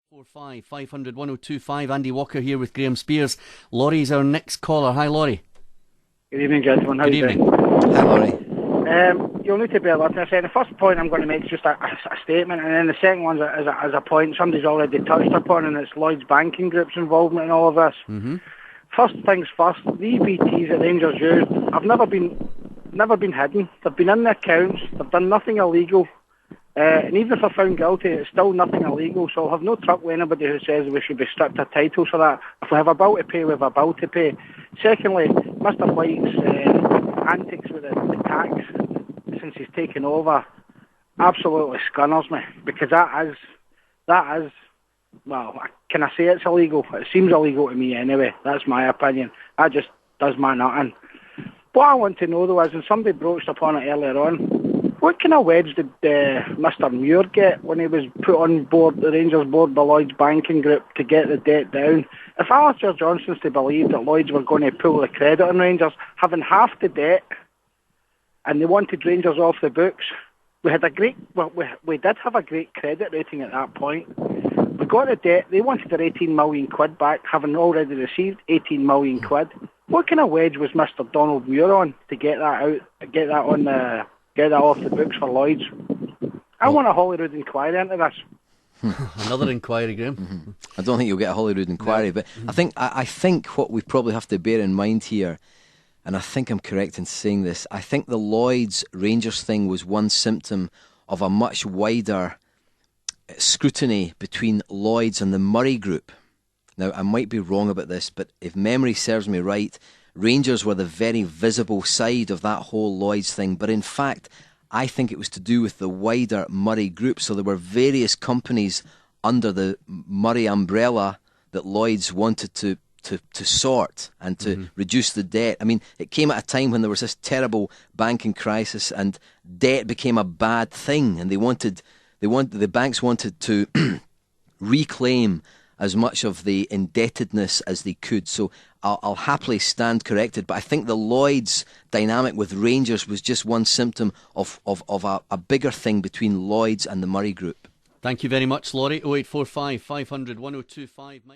45 500 1025. Andy Walker here with Graham Spears. Laurie's our next caller. Hi, Laurie. Good evening, gentlemen. How Good you evening. doing? Hi, Laurie. You'll need to bear with me. I said the first point I'm going to make is just a statement, and then the second one is a point somebody's already touched upon, and it's Lloyd's Banking Group's involvement in all of this. Mm-hmm. First things first, the EBTs that Rangers used have never been hidden. They've been in the accounts. They've done nothing illegal. And even if they're found guilty, it's still nothing illegal. So I'll have no truck with anybody who says we should be stripped of titles for that. If we have a bill to pay, we have a bill to pay. Secondly, Mr. White's antics with the tax since he's taken over absolutely scunners me, because that is, well, can I say it's illegal? It seems illegal to me anyway. That's my opinion. That just does my nothing. What I want to know though is, and somebody broached upon it earlier on, what kind of wedge did Mr. Muir get when he was put on board the Rangers board by Lloyd's Banking Group to get the debt down? If Alistair Johnston's to believe that Lloyd's were going to pull the credit on Rangers, having half the debt, and they wanted Rangers off the books, we did have a great credit rating at that point. We got the debt. They wanted their 18 million quid back, having already received 18 million quid. What kind of wedge was Mr. Donald Muir on to get that out, get that off the books for Lloyd's? I want a Holyrood inquiry into this. Another inquiry, Graham. Mm-hmm. I don't think you'll get a Holyrood inquiry, but I think what we probably have to bear in mind here, and I think I'm correct in saying this, I think the Lloyd's Rangers thing was one symptom of a much wider scrutiny between Lloyd's and the Murray Group. Now, I might be wrong about this, but if memory serves me right, Rangers were the very visible side of that whole Lloyd's thing. But in fact, I think it was to do with the wider Murray Group. So there were various companies under the Murray umbrella that Lloyd's wanted to sort and to reduce the debt. I mean, it came at a time when there was this terrible banking crisis and debt became a bad thing, and the banks wanted to reclaim as much of the indebtedness as they could. So I'll happily stand corrected, but I think the Lloyd's dynamic with Rangers was just one symptom of a bigger thing between Lloyd's and the Murray Group. Thank you very much, Laurie. 0845 500 1025. Mike.